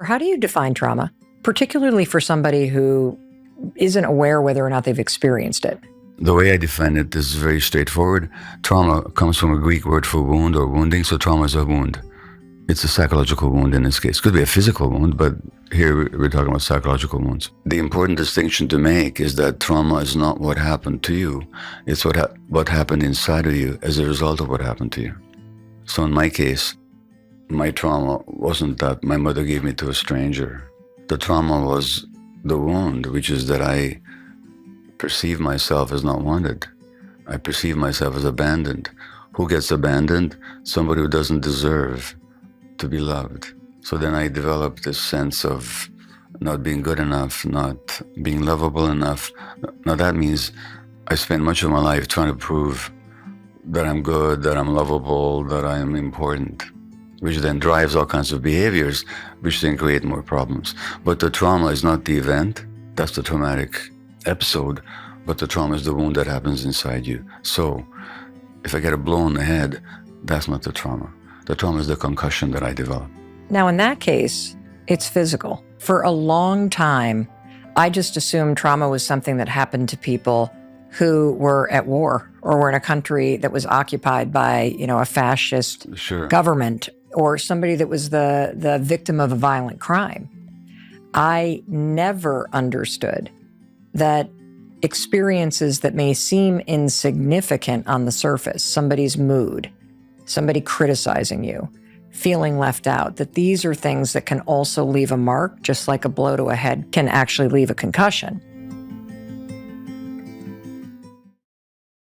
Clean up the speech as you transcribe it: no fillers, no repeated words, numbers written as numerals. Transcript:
How do you define trauma, particularly for somebody who isn't aware whether or not they've experienced it? The way I define it is very straightforward. Trauma comes from a Greek word for wound or wounding, so trauma is a wound. It's a psychological wound in this case. It could be a physical wound, but here we're talking about psychological wounds. The important distinction to make is that trauma is not what happened to you. It's what happened inside of you as a result of what happened to you. So in my case, my trauma wasn't that my mother gave me to a stranger. The trauma was the wound, which is that I perceive myself as not wanted. I perceive myself as abandoned. Who gets abandoned? Somebody who doesn't deserve to be loved. So then I developed this sense of not being good enough, not being lovable enough. Now that means I spent much of my life trying to prove that I'm good, that I'm lovable, that I am important, which then drives all kinds of behaviors, which then create more problems. But the trauma is not the event, that's the traumatic episode, but the trauma is the wound that happens inside you. So if I get a blow on the head, that's not the trauma. The trauma is the concussion that I develop. Now, in that case, it's physical. For a long time, I just assumed trauma was something that happened to people who were at war or were in a country that was occupied by, a fascist government, or somebody that was the victim of a violent crime. I never understood that experiences that may seem insignificant on the surface, somebody's mood, somebody criticizing you, feeling left out, that these are things that can also leave a mark, just like a blow to a head can actually leave a concussion.